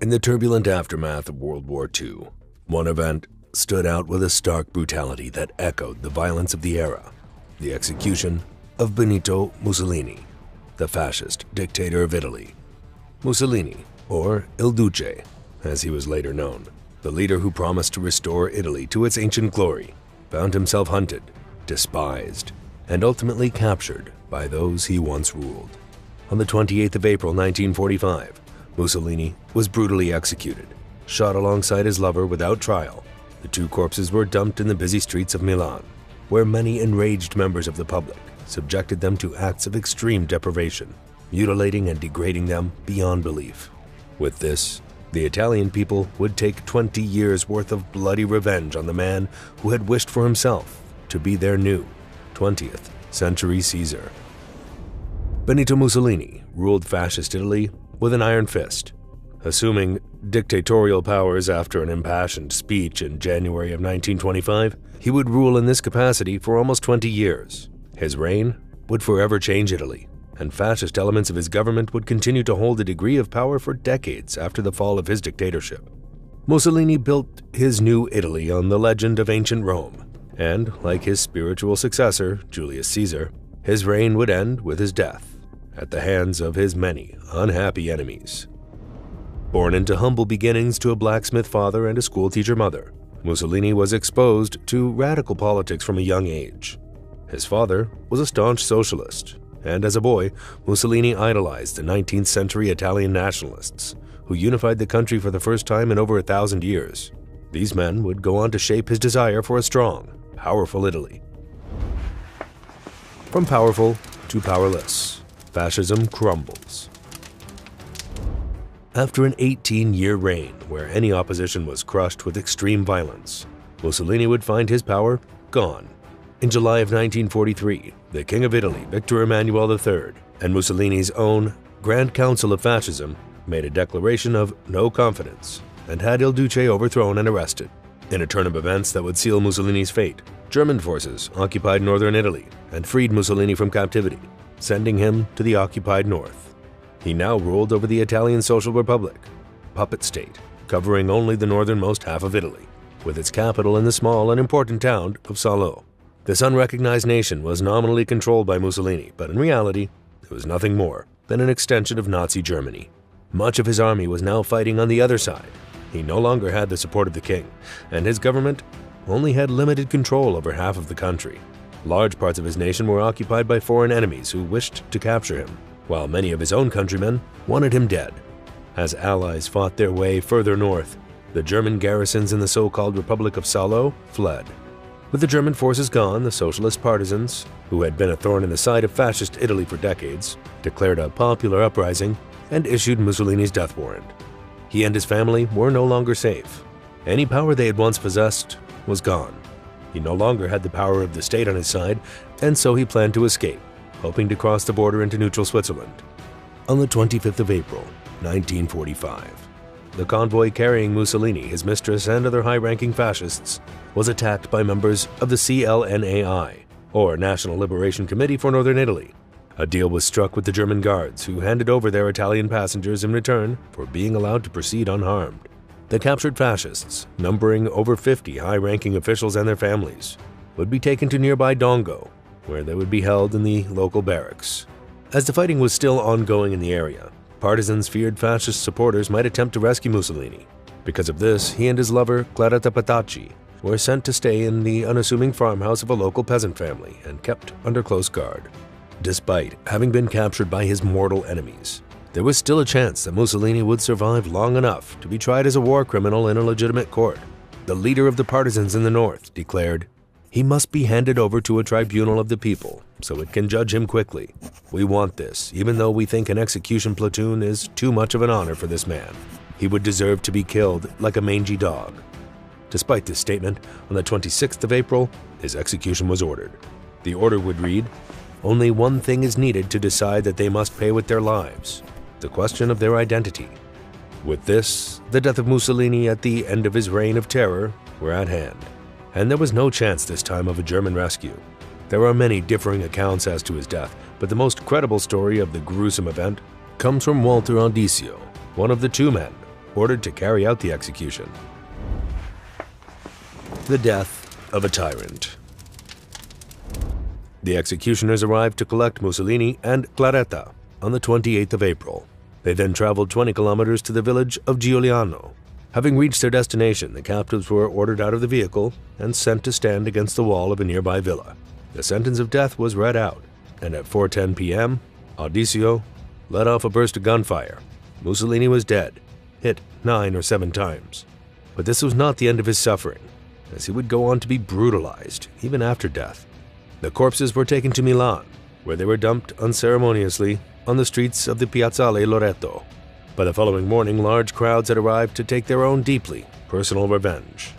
In the turbulent aftermath of World War II, one event stood out with a stark brutality that echoed the violence of the era: the execution of Benito Mussolini, the fascist dictator of Italy. Mussolini, or Il Duce, as he was later known, the leader who promised to restore Italy to its ancient glory, found himself hunted, despised, and ultimately captured by those he once ruled. On the 28th of April 1945, Mussolini was brutally executed, shot alongside his lover without trial. The two corpses were dumped in the busy streets of Milan, where many enraged members of the public subjected them to acts of extreme deprivation, mutilating and degrading them beyond belief. With this, the Italian people would take 20 years' worth of bloody revenge on the man who had wished for himself to be their new 20th century Caesar. Benito Mussolini ruled fascist Italy with an iron fist, assuming dictatorial powers after an impassioned speech in January of 1925. He would rule in this capacity for almost 20 years. His reign would forever change Italy, and fascist elements of his government would continue to hold a degree of power for decades after the fall of his dictatorship. Mussolini built his new Italy on the legend of ancient Rome, and, like his spiritual successor, Julius Caesar, his reign would end with his death at the hands of his many unhappy enemies. Born into humble beginnings to a blacksmith father and a schoolteacher mother, Mussolini was exposed to radical politics from a young age. His father was a staunch socialist, and as a boy, Mussolini idolized the 19th century Italian nationalists, who unified the country for the first time in over 1,000 years. These men would go on to shape his desire for a strong, powerful Italy. From powerful to powerless, fascism crumbles. After an 18-year reign where any opposition was crushed with extreme violence, Mussolini would find his power gone. In July of 1943, the King of Italy, Victor Emmanuel III, and Mussolini's own Grand Council of Fascism made a declaration of no confidence and had Il Duce overthrown and arrested. In a turn of events that would seal Mussolini's fate, German forces occupied northern Italy and freed Mussolini from captivity, sending him to the occupied north. He now ruled over the Italian Social Republic, puppet state, covering only the northernmost half of Italy, with its capital in the small and important town of Salo. This unrecognized nation was nominally controlled by Mussolini, but in reality, it was nothing more than an extension of Nazi Germany. Much of his army was now fighting on the other side. He no longer had the support of the king, and his government only had limited control over half of the country. Large parts of his nation were occupied by foreign enemies who wished to capture him, while many of his own countrymen wanted him dead. As allies fought their way further north, the German garrisons in the so-called Republic of Salo fled. With the German forces gone, the socialist partisans, who had been a thorn in the side of fascist Italy for decades, declared a popular uprising and issued Mussolini's death warrant. He and his family were no longer safe. Any power they had once possessed was gone. He no longer had the power of the state on his side, and so he planned to escape, hoping to cross the border into neutral Switzerland. On the 25th of April, 1945, the convoy carrying Mussolini, his mistress, and other high-ranking fascists was attacked by members of the CLNAI, or National Liberation Committee for Northern Italy. A deal was struck with the German guards, who handed over their Italian passengers in return for being allowed to proceed unharmed. The captured fascists, numbering over 50 high-ranking officials and their families, would be taken to nearby Dongo, where they would be held in the local barracks. As the fighting was still ongoing in the area, partisans feared fascist supporters might attempt to rescue Mussolini. Because of this, he and his lover, Claretta Petacci, were sent to stay in the unassuming farmhouse of a local peasant family and kept under close guard. Despite having been captured by his mortal enemies, there was still a chance that Mussolini would survive long enough to be tried as a war criminal in a legitimate court. The leader of the partisans in the north declared, "He must be handed over to a tribunal of the people so it can judge him quickly. We want this, even though we think an execution platoon is too much of an honor for this man. He would deserve to be killed like a mangy dog." Despite this statement, on the 26th of April, his execution was ordered. The order would read, "Only one thing is needed to decide that they must pay with their lives: the question of their identity." With this, the death of Mussolini at the end of his reign of terror were at hand, and there was no chance this time of a German rescue. There are many differing accounts as to his death, but the most credible story of the gruesome event comes from Walter Andisio, one of the two men ordered to carry out the execution. The death of a tyrant. The executioners arrived to collect Mussolini and Claretta on the 28th of April. They then traveled 20 kilometers to the village of Giuliano. Having reached their destination, the captives were ordered out of the vehicle and sent to stand against the wall of a nearby villa. The sentence of death was read out, and at 4:10 p.m., Audicio let off a burst of gunfire. Mussolini was dead, hit 9 or 7 times. But this was not the end of his suffering, as he would go on to be brutalized, even after death. The corpses were taken to Milan, where they were dumped unceremoniously on the streets of the Piazzale Loreto. By the following morning, large crowds had arrived to take their own deeply personal revenge.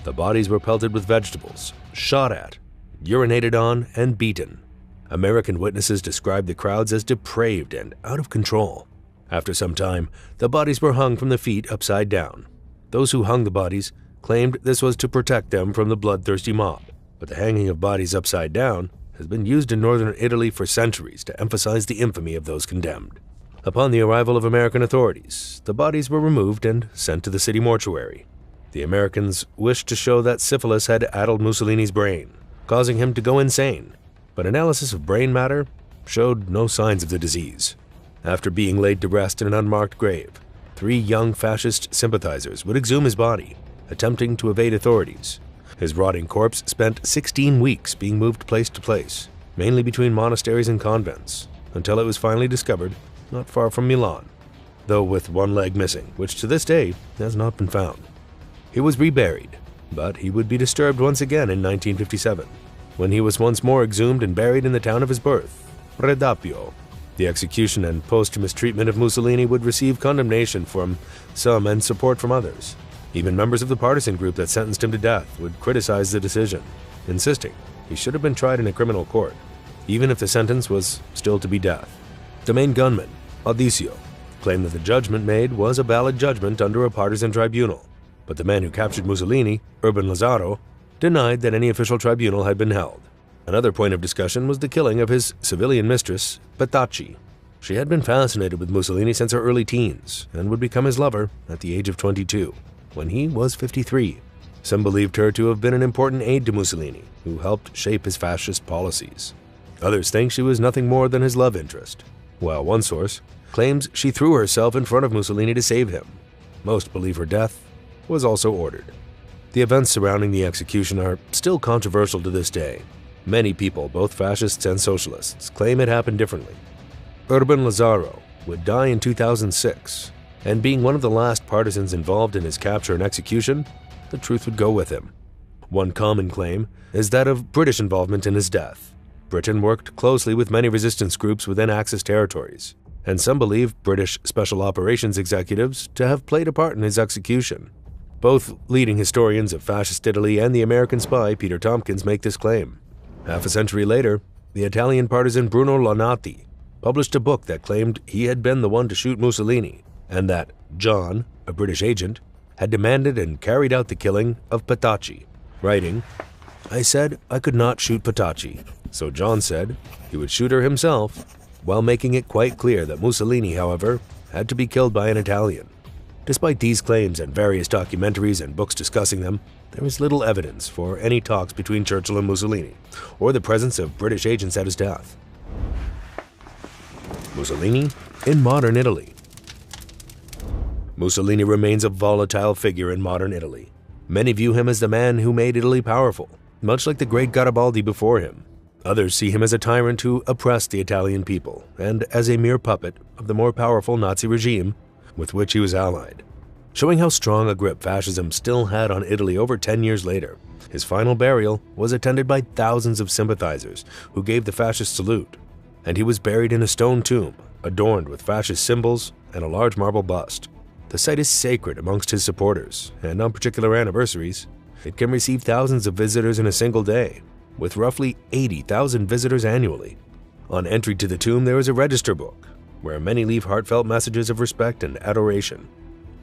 The bodies were pelted with vegetables, shot at, urinated on, and beaten. American witnesses described the crowds as depraved and out of control. After some time, the bodies were hung from the feet upside down. Those who hung the bodies claimed this was to protect them from the bloodthirsty mob, but the hanging of bodies upside down has been used in northern Italy for centuries to emphasize the infamy of those condemned. Upon the arrival of American authorities, the bodies were removed and sent to the city mortuary. The Americans wished to show that syphilis had addled Mussolini's brain, causing him to go insane, but analysis of brain matter showed no signs of the disease. After being laid to rest in an unmarked grave, 3 young fascist sympathizers would exhume his body, attempting to evade authorities. His rotting corpse spent 16 weeks being moved place to place, mainly between monasteries and convents, until it was finally discovered not far from Milan, though with 1 leg missing, which to this day has not been found. He was reburied, but he would be disturbed once again in 1957, when he was once more exhumed and buried in the town of his birth, Predappio. The execution and posthumous treatment of Mussolini would receive condemnation from some and support from others. Even members of the partisan group that sentenced him to death would criticize the decision, insisting he should have been tried in a criminal court, even if the sentence was still to be death. The main gunman, Audicio, claimed that the judgment made was a valid judgment under a partisan tribunal, but the man who captured Mussolini, Urban Lazzaro, denied that any official tribunal had been held. Another point of discussion was the killing of his civilian mistress, Petacci. She had been fascinated with Mussolini since her early teens and would become his lover at the age of 22, when he was 53. Some believed her to have been an important aide to Mussolini, who helped shape his fascist policies. Others think she was nothing more than his love interest, while one source claims she threw herself in front of Mussolini to save him. Most believe her death was also ordered. The events surrounding the execution are still controversial to this day. Many people, both fascists and socialists, claim it happened differently. Urban Lazzaro would die in 2006, and being one of the last partisans involved in his capture and execution, the truth would go with him. One common claim is that of British involvement in his death. Britain worked closely with many resistance groups within Axis territories, and some believe British Special Operations executives to have played a part in his execution. Both leading historians of fascist Italy and the American spy Peter Tompkins make this claim. Half a century later, the Italian partisan Bruno Lonati published a book that claimed he had been the one to shoot Mussolini, and that John, a British agent, had demanded and carried out the killing of Petacci, writing, "I said I could not shoot Petacci, so John said he would shoot her himself," while making it quite clear that Mussolini, however, had to be killed by an Italian. Despite these claims and various documentaries and books discussing them, there is little evidence for any talks between Churchill and Mussolini, or the presence of British agents at his death. Mussolini in modern Italy. Mussolini remains a volatile figure in modern Italy. Many view him as the man who made Italy powerful, much like the great Garibaldi before him. Others see him as a tyrant who oppressed the Italian people, and as a mere puppet of the more powerful Nazi regime with which he was allied. Showing how strong a grip fascism still had on Italy over 10 years later, his final burial was attended by thousands of sympathizers who gave the fascist salute, and he was buried in a stone tomb adorned with fascist symbols and a large marble bust. The site is sacred amongst his supporters, and on particular anniversaries, it can receive thousands of visitors in a single day, with roughly 80,000 visitors annually. On entry to the tomb, there is a register book, where many leave heartfelt messages of respect and adoration.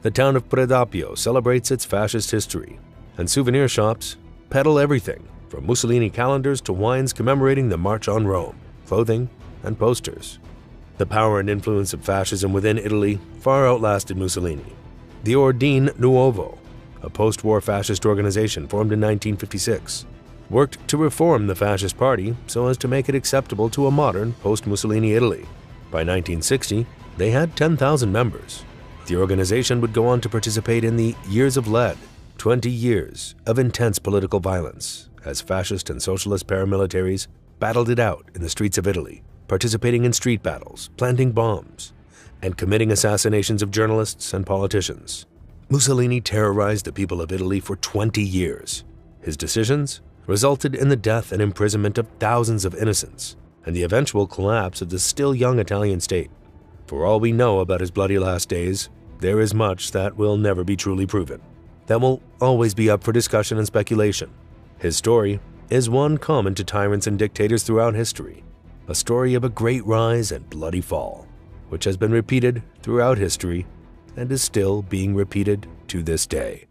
The town of Predappio celebrates its fascist history, and souvenir shops peddle everything from Mussolini calendars to wines commemorating the March on Rome, clothing, and posters. The power and influence of fascism within Italy far outlasted Mussolini. The Ordine Nuovo, a post-war fascist organization formed in 1956, worked to reform the fascist party so as to make it acceptable to a modern post-Mussolini Italy. By 1960, they had 10,000 members. The organization would go on to participate in the Years of Lead, 20 years of intense political violence, as fascist and socialist paramilitaries battled it out in the streets of Italy, participating in street battles, planting bombs, and committing assassinations of journalists and politicians. Mussolini terrorized the people of Italy for 20 years. His decisions resulted in the death and imprisonment of thousands of innocents and the eventual collapse of the still young Italian state. For all we know about his bloody last days, there is much that will never be truly proven, that will always be up for discussion and speculation. His story is one common to tyrants and dictators throughout history, a story of a great rise and bloody fall, which has been repeated throughout history and is still being repeated to this day.